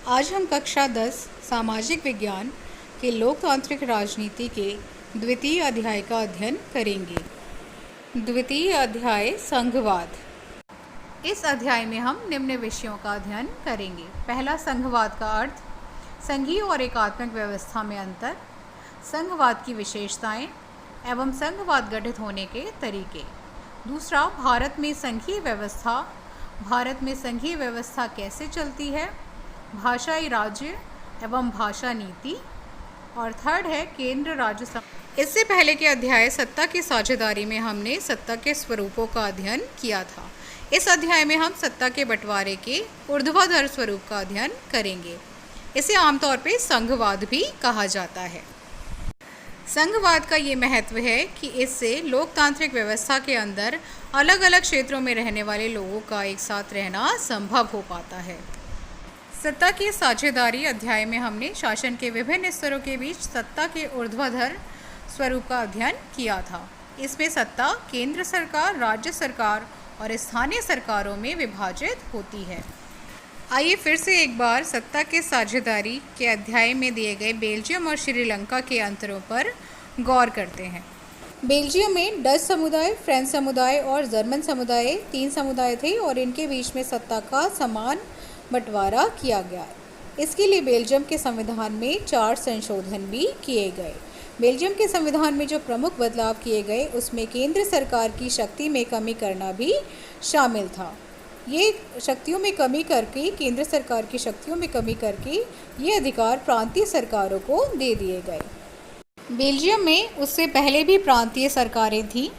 आज हम कक्षा 10 सामाजिक विज्ञान के लोकतांत्रिक राजनीति के द्वितीय अध्याय का अध्ययन करेंगे। द्वितीय अध्याय संघवाद। इस अध्याय में हम निम्न विषयों का अध्ययन करेंगे। पहला, संघवाद का अर्थ, संघीय और एकात्मक व्यवस्था में अंतर, संघवाद की विशेषताएं एवं संघवाद गठित होने के तरीके। दूसरा, भारत में संघीय व्यवस्था कैसे चलती है, भाषाई राज्य एवं भाषा नीति। और थर्ड है केंद्र राज्य इससे पहले के अध्याय सत्ता की साझेदारी में हमने सत्ता के स्वरूपों का अध्ययन किया था। इस अध्याय में हम सत्ता के बंटवारे के ऊर्ध्वाधर स्वरूप का अध्ययन करेंगे। इसे आमतौर पर संघवाद भी कहा जाता है। संघवाद का ये महत्व है कि इससे लोकतांत्रिक व्यवस्था के अंदर अलग अलग क्षेत्रों में रहने वाले लोगों का एक साथ रहना संभव हो पाता है। सत्ता की साझेदारी अध्याय में हमने शासन के विभिन्न स्तरों के बीच सत्ता के ऊर्ध्वाधर स्वरूप का अध्ययन किया था। इसमें सत्ता केंद्र सरकार, राज्य सरकार और स्थानीय सरकारों में विभाजित होती है। आइए फिर से एक बार सत्ता के साझेदारी के अध्याय में दिए गए बेल्जियम और श्रीलंका के अंतरों पर गौर करते हैं। बेल्जियम में डच समुदाय, फ्रेंच समुदाय और जर्मन समुदाय 3 समुदाय थे और इनके बीच में सत्ता का समान बंटवारा किया गया। इसके लिए बेल्जियम के संविधान में 4 संशोधन भी किए गए। बेल्जियम के संविधान में जो प्रमुख बदलाव किए गए उसमें केंद्र सरकार की शक्ति में कमी करना भी शामिल था। ये शक्तियों में कमी करके, केंद्र सरकार की शक्तियों में कमी करके ये अधिकार प्रांतीय सरकारों को दे दिए गए। बेल्जियम में उससे पहले भी प्रांतीय सरकारें थीं,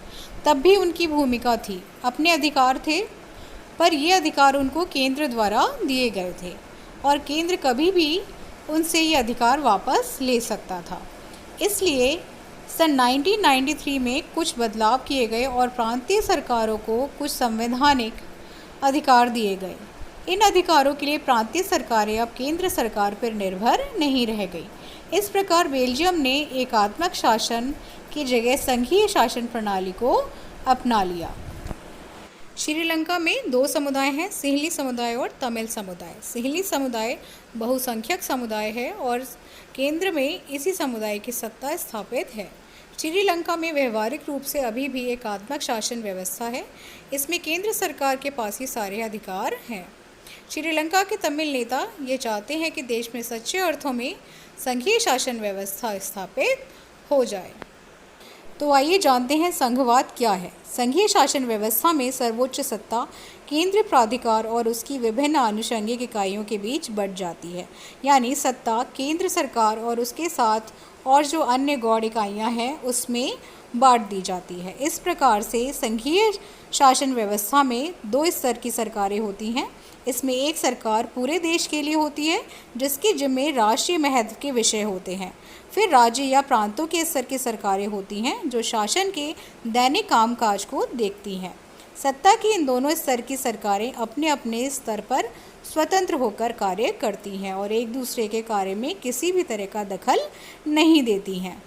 तब भी उनकी भूमिका थी, अपने अधिकार थे, पर ये अधिकार उनको केंद्र द्वारा दिए गए थे और केंद्र कभी भी उनसे ये अधिकार वापस ले सकता था। इसलिए सन 1993 में कुछ बदलाव किए गए और प्रांतीय सरकारों को कुछ संवैधानिक अधिकार दिए गए। इन अधिकारों के लिए प्रांतीय सरकारें अब केंद्र सरकार पर निर्भर नहीं रह गई। इस प्रकार बेल्जियम ने एकात्मक शासन की जगह संघीय शासन प्रणाली को अपना लिया। श्रीलंका में 2 समुदाय हैं, सिंहली समुदाय और तमिल समुदाय। सिंहली समुदाय बहुसंख्यक समुदाय है और केंद्र में इसी समुदाय की सत्ता स्थापित है। श्रीलंका में व्यवहारिक रूप से अभी भी एकात्मक शासन व्यवस्था है। इसमें केंद्र सरकार के पास ही सारे अधिकार हैं। श्रीलंका के तमिल नेता ये चाहते हैं कि देश में सच्चे अर्थों में संघीय शासन व्यवस्था स्थापित हो जाए। तो आइए जानते हैं संघवाद क्या है। संघीय शासन व्यवस्था में सर्वोच्च सत्ता केंद्रीय प्राधिकार और उसकी विभिन्न आनुषंगिक इकाइयों के बीच बंट जाती है। यानी सत्ता केंद्र सरकार और उसके साथ और जो अन्य गौड़ इकाइयाँ हैं उसमें बांट दी जाती है। इस प्रकार से संघीय शासन व्यवस्था में 2 स्तर की सरकारें होती हैं। इसमें एक सरकार पूरे देश के लिए होती है जिसके जिम्मे राष्ट्रीय महत्व के विषय होते हैं। फिर राज्य या प्रांतों के स्तर की सरकारें होती हैं जो शासन के दैनिक कामकाज को देखती हैं। सत्ता की इन दोनों स्तर की सरकारें अपने अपने स्तर पर स्वतंत्र होकर कार्य करती हैं और एक दूसरे के कार्य में किसी भी तरह का दखल नहीं देती हैं।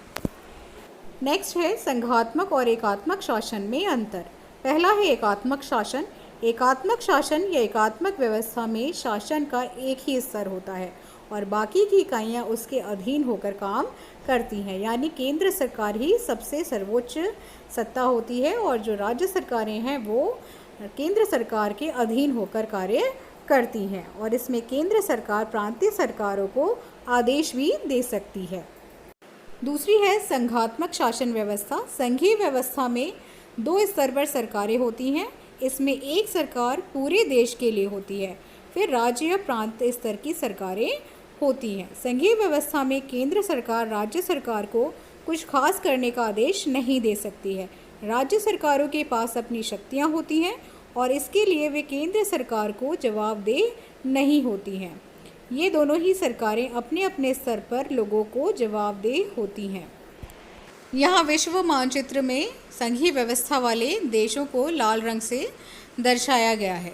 नेक्स्ट है संघात्मक और एकात्मक शासन में अंतर। पहला है एकात्मक शासन। एकात्मक शासन या एकात्मक व्यवस्था में शासन का एक ही स्तर होता है और बाकी की इकाइयाँ उसके अधीन होकर काम करती हैं। यानी केंद्र सरकार ही सबसे सर्वोच्च सत्ता होती है और जो राज्य सरकारें हैं वो केंद्र सरकार के अधीन होकर कार्य करती हैं और इसमें केंद्र सरकार प्रांतीय सरकारों को आदेश भी दे सकती है। दूसरी है संघात्मक शासन व्यवस्था। संघीय व्यवस्था में 2 स्तर पर सरकारें होती हैं। इसमें एक सरकार पूरे देश के लिए होती है, फिर राज्य या प्रांत स्तर की सरकारें होती हैं। संघीय व्यवस्था में केंद्र सरकार राज्य सरकार को कुछ खास करने का आदेश नहीं दे सकती है। राज्य सरकारों के पास अपनी शक्तियां होती हैं और इसके लिए वे केंद्र सरकार को जवाबदेह नहीं होती हैं। ये दोनों ही सरकारें अपने अपने स्तर पर लोगों को जवाबदेह होती हैं। यहाँ विश्व मानचित्र में संघीय व्यवस्था वाले देशों को लाल रंग से दर्शाया गया है।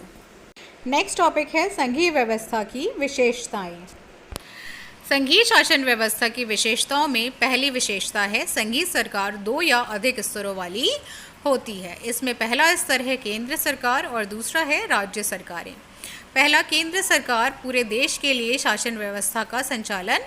नेक्स्ट टॉपिक है संघीय व्यवस्था की विशेषताएं। संघीय शासन व्यवस्था की विशेषताओं में पहली विशेषता है संघीय सरकार 2 या अधिक स्तरों वाली होती है। इसमें पहला स्तर है केंद्र सरकार और दूसरा है राज्य सरकारें। पहला, केंद्र सरकार पूरे देश के लिए शासन व्यवस्था का संचालन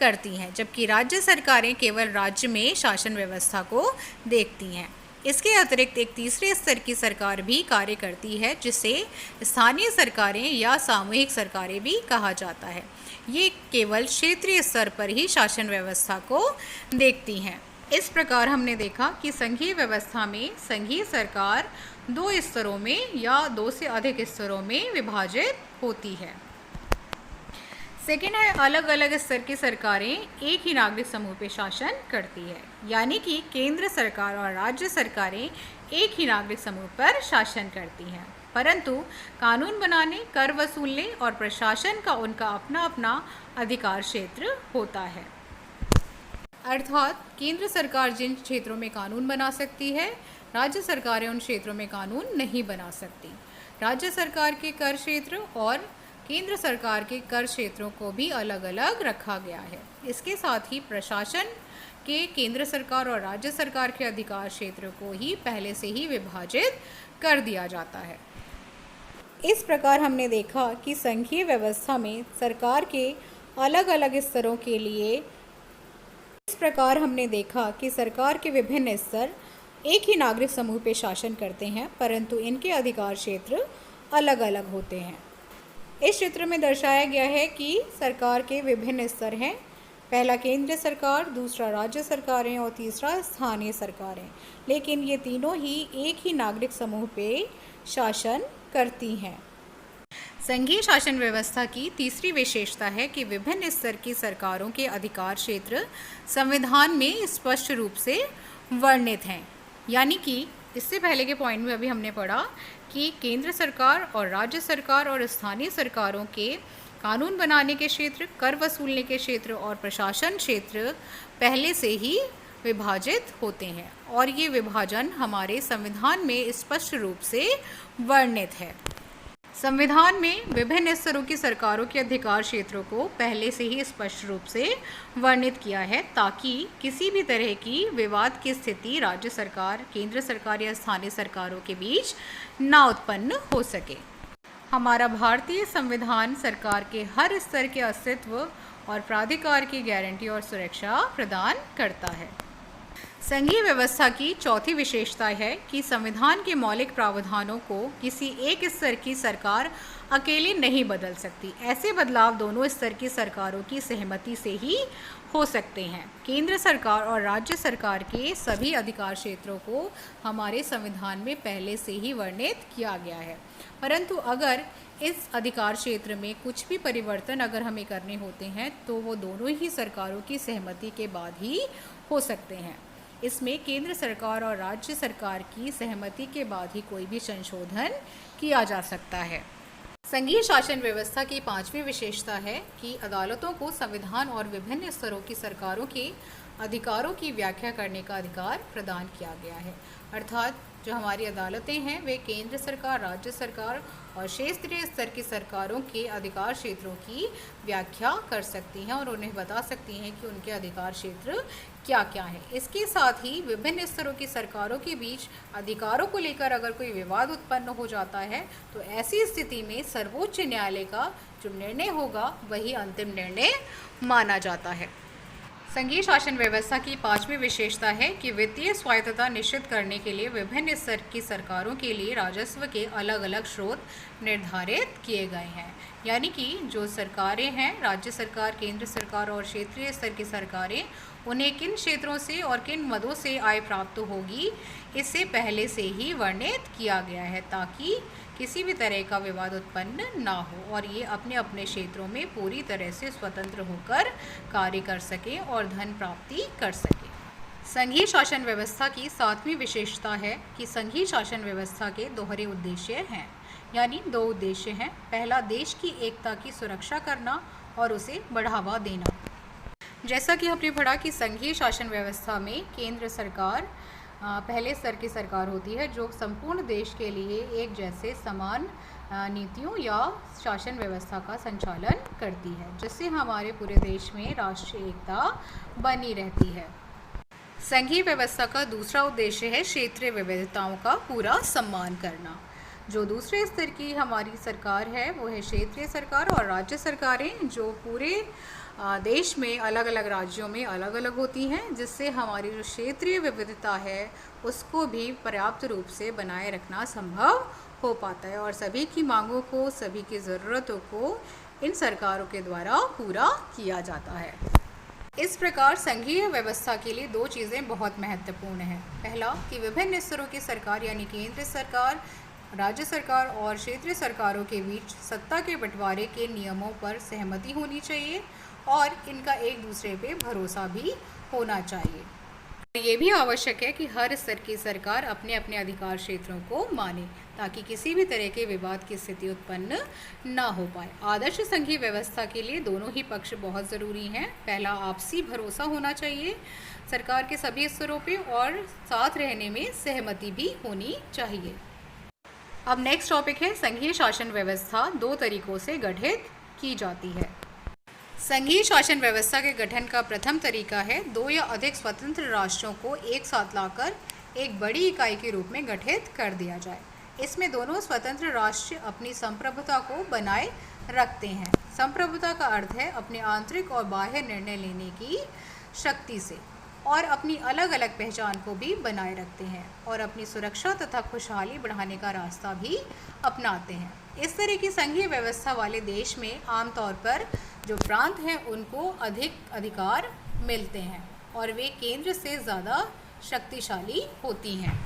करती हैं, जबकि राज्य सरकारें केवल राज्य में शासन व्यवस्था को देखती हैं। इसके अतिरिक्त एक तीसरे स्तर की सरकार भी कार्य करती है, जिसे स्थानीय सरकारें या सामूहिक सरकारें भी कहा जाता है। ये केवल क्षेत्रीय स्तर पर ही शासन व्यवस्था को देखती हैं। इस प्रकार हमने देखा कि संघीय व्यवस्था में संघीय सरकार 2 स्तरों में या 2 से अधिक स्तरों में विभाजित होती है। सेकेंड है, अलग अलग स्तर की सरकारें एक ही नागरिक समूह पे शासन करती है, यानी कि केंद्र सरकार और राज्य सरकारें एक ही नागरिक समूह पर शासन करती हैं, परंतु कानून बनाने, कर वसूलने और प्रशासन का उनका अपना अपना अधिकार क्षेत्र होता है। अर्थात केंद्र सरकार जिन क्षेत्रों में कानून बना सकती है, राज्य सरकारें उन क्षेत्रों में कानून नहीं बना सकती। राज्य सरकार के कर क्षेत्र और केंद्र सरकार के कर क्षेत्रों को भी अलग अलग रखा गया है। इसके साथ ही प्रशासन के केंद्र सरकार और राज्य सरकार के अधिकार क्षेत्र को ही पहले से ही विभाजित कर दिया जाता है। इस प्रकार हमने देखा कि संघीय व्यवस्था में सरकार के अलग अलग स्तरों के लिए इस प्रकार हमने देखा कि सरकार के विभिन्न स्तर एक ही नागरिक समूह पे शासन करते हैं, परंतु इनके अधिकार क्षेत्र अलग अलग होते हैं। इस चित्र में दर्शाया गया है कि सरकार के विभिन्न स्तर हैं। पहला केंद्र सरकार, दूसरा राज्य सरकारें और तीसरा स्थानीय सरकारें, लेकिन ये तीनों ही एक ही नागरिक समूह पे शासन करती हैं। संघीय शासन व्यवस्था की तीसरी विशेषता है कि विभिन्न स्तर की सरकारों के अधिकार क्षेत्र संविधान में स्पष्ट रूप से वर्णित हैं, यानी कि इससे पहले के पॉइंट में अभी हमने पढ़ा कि केंद्र सरकार और राज्य सरकार और स्थानीय सरकारों के कानून बनाने के क्षेत्र, कर वसूलने के क्षेत्र और प्रशासन क्षेत्र पहले से ही विभाजित होते हैं और ये विभाजन हमारे संविधान में स्पष्ट रूप से वर्णित है। संविधान में विभिन्न स्तरों की सरकारों के अधिकार क्षेत्रों को पहले से ही स्पष्ट रूप से वर्णित किया है, ताकि किसी भी तरह की विवाद की स्थिति राज्य सरकार, केंद्र सरकार या स्थानीय सरकारों के बीच ना उत्पन्न हो सके। हमारा भारतीय संविधान सरकार के हर स्तर के अस्तित्व और प्राधिकार की गारंटी और सुरक्षा प्रदान करता है। संघीय व्यवस्था की चौथी विशेषता है कि संविधान के मौलिक प्रावधानों को किसी एक स्तर की सरकार अकेले नहीं बदल सकती। ऐसे बदलाव दोनों स्तर की सरकारों की सहमति से ही हो सकते हैं। केंद्र सरकार और राज्य सरकार के सभी अधिकार क्षेत्रों को हमारे संविधान में पहले से ही वर्णित किया गया है, परंतु अगर इस अधिकार क्षेत्र में कुछ भी परिवर्तन अगर हमें करने होते हैं तो वो दोनों ही सरकारों की सहमति के बाद ही हो सकते हैं। इसमें केंद्र सरकार और राज्य सरकार की सहमति के बाद ही कोई भी संशोधन किया जा सकता है। संघीय शासन व्यवस्था की पांचवी विशेषता है कि अदालतों को संविधान और विभिन्न स्तरों की सरकारों के अधिकारों की व्याख्या करने का अधिकार प्रदान किया गया है। अर्थात जो हमारी अदालतें हैं वे केंद्र सरकार, राज्य सरकार और क्षेत्रीय स्तर की सरकारों के अधिकार क्षेत्रों की व्याख्या कर सकती हैं और उन्हें बता सकती हैं कि उनके अधिकार क्षेत्र क्या क्या है। इसके साथ ही विभिन्न स्तरों की सरकारों के बीच अधिकारों को लेकर अगर कोई विवाद उत्पन्न हो जाता है तो ऐसी स्थिति में सर्वोच्च न्यायालय का जो निर्णय होगा वही अंतिम निर्णय माना जाता है। संघीय शासन व्यवस्था की पांचवी विशेषता है कि वित्तीय स्वायत्तता निश्चित करने के लिए विभिन्न स्तर की सरकारों के लिए राजस्व के अलग अलग स्रोत निर्धारित किए गए हैं। यानी कि जो सरकारें हैं, राज्य सरकार, केंद्र सरकार और क्षेत्रीय स्तर की सरकारें, उन्हें किन क्षेत्रों से और किन मदों से आय प्राप्त होगी इससे पहले से ही वर्णित किया गया है, ताकि किसी भी तरह का विवाद उत्पन्न ना हो और ये अपने अपने क्षेत्रों में पूरी तरह से स्वतंत्र होकर कार्य कर सकें और धन प्राप्ति कर सकें। संघीय शासन व्यवस्था की सातवीं विशेषता है कि संघीय शासन व्यवस्था के दोहरे उद्देश्य हैं, यानी 2 उद्देश्य हैं। पहला, देश की एकता की सुरक्षा करना और उसे बढ़ावा देना। जैसा कि हमने पढ़ा कि संघीय शासन व्यवस्था में केंद्र सरकार पहले स्तर की सरकार होती है जो संपूर्ण देश के लिए एक जैसे समान नीतियों या शासन व्यवस्था का संचालन करती है, जिससे हमारे पूरे देश में राष्ट्रीय एकता बनी रहती है। संघीय व्यवस्था का दूसरा उद्देश्य है क्षेत्रीय विविधताओं का पूरा सम्मान करना। जो दूसरे स्तर की हमारी सरकार है वो है क्षेत्रीय सरकार, और राज्य सरकारें जो पूरे देश में अलग अलग राज्यों में अलग अलग होती हैं, जिससे हमारी जो क्षेत्रीय विविधता है उसको भी पर्याप्त रूप से बनाए रखना संभव हो पाता है, और सभी की मांगों को, सभी की ज़रूरतों को इन सरकारों के द्वारा पूरा किया जाता है। इस प्रकार संघीय व्यवस्था के लिए दो चीज़ें बहुत महत्वपूर्ण हैं। पहला कि विभिन्न स्तरों की सरकार यानी केंद्र सरकार, राज्य सरकार और क्षेत्रीय सरकारों के बीच सत्ता के बंटवारे के नियमों पर सहमति होनी चाहिए और इनका एक दूसरे पे भरोसा भी होना चाहिए। ये भी आवश्यक है कि हर स्तर की सरकार अपने अपने अधिकार क्षेत्रों को माने, ताकि किसी भी तरह के विवाद की स्थिति उत्पन्न न हो पाए। आदर्श संघीय व्यवस्था के लिए दोनों ही पक्ष बहुत ज़रूरी हैं। पहला, आपसी भरोसा होना चाहिए सरकार के सभी स्तरों पे, और साथ रहने में सहमति भी होनी चाहिए। अब नेक्स्ट टॉपिक है संघीय शासन व्यवस्था दो तरीकों से गठित की जाती है। संघीय शासन व्यवस्था के गठन का प्रथम तरीका है दो या अधिक स्वतंत्र राष्ट्रों को एक साथ लाकर एक बड़ी इकाई के रूप में गठित कर दिया जाए। इसमें दोनों स्वतंत्र राष्ट्र अपनी संप्रभुता को बनाए रखते हैं। संप्रभुता का अर्थ है अपने आंतरिक और बाह्य निर्णय लेने की शक्ति से, और अपनी अलग अलग पहचान को भी बनाए रखते हैं, और अपनी सुरक्षा तथा खुशहाली बढ़ाने का रास्ता भी अपनाते हैं। इस तरह की संघीय व्यवस्था वाले देश में आमतौर पर जो प्रांत हैं उनको अधिक अधिकार मिलते हैं और वे केंद्र से ज़्यादा शक्तिशाली होती हैं।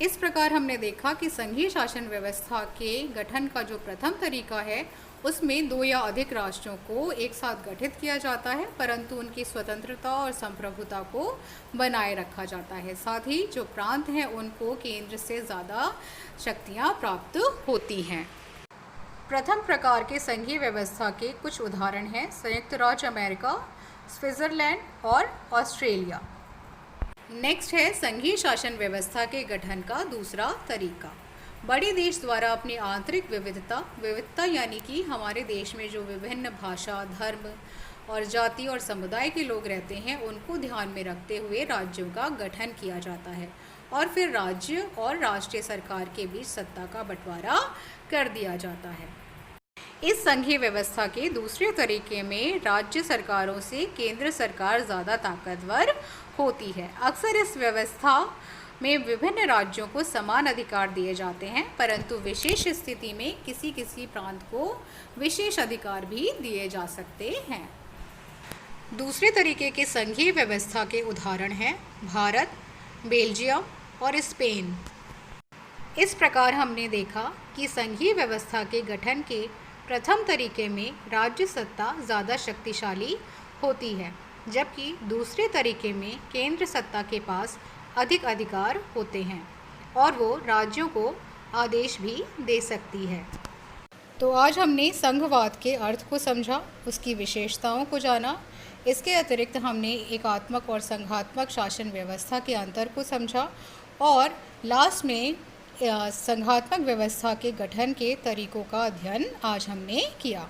इस प्रकार हमने देखा कि संघीय शासन व्यवस्था के गठन का जो प्रथम तरीका है उसमें दो या अधिक राष्ट्रों को एक साथ गठित किया जाता है, परंतु उनकी स्वतंत्रता और संप्रभुता को बनाए रखा जाता है। साथ ही जो प्रांत हैं उनको केंद्र से ज़्यादा शक्तियाँ प्राप्त होती हैं। प्रथम प्रकार के संघीय व्यवस्था के कुछ उदाहरण हैं संयुक्त राज्य अमेरिका, स्विट्ज़रलैंड और ऑस्ट्रेलिया। नेक्स्ट है संघीय शासन व्यवस्था के गठन का दूसरा तरीका। बड़े देश द्वारा अपनी आंतरिक विविधता यानी कि हमारे देश में जो विभिन्न भाषा, धर्म और जाति और समुदाय के लोग रहते हैं उनको ध्यान में रखते हुए राज्यों का गठन किया जाता है, और फिर राज्य और राष्ट्रीय सरकार के बीच सत्ता का बंटवारा कर दिया जाता है। इस संघीय व्यवस्था के दूसरे तरीके में राज्य सरकारों से केंद्र सरकार ज़्यादा ताकतवर होती है। अक्सर इस व्यवस्था में विभिन्न राज्यों को समान अधिकार दिए जाते हैं, परंतु विशेष स्थिति में किसी किसी प्रांत को विशेष अधिकार भी दिए जा सकते हैं। दूसरे तरीके के संघीय व्यवस्था के उदाहरण हैं भारत, बेल्जियम और स्पेन। इस प्रकार हमने देखा कि संघीय व्यवस्था के गठन के प्रथम तरीके में राज्य सत्ता ज़्यादा शक्तिशाली होती है, जबकि दूसरे तरीके में केंद्र सत्ता के पास अधिक अधिकार होते हैं और वो राज्यों को आदेश भी दे सकती है। तो आज हमने संघवाद के अर्थ को समझा, उसकी विशेषताओं को जाना। इसके अतिरिक्त हमने एकात्मक और संघात्मक शासन व्यवस्था के अंतर को समझा, और लास्ट में संघात्मक व्यवस्था के गठन के तरीकों का अध्ययन आज हमने किया।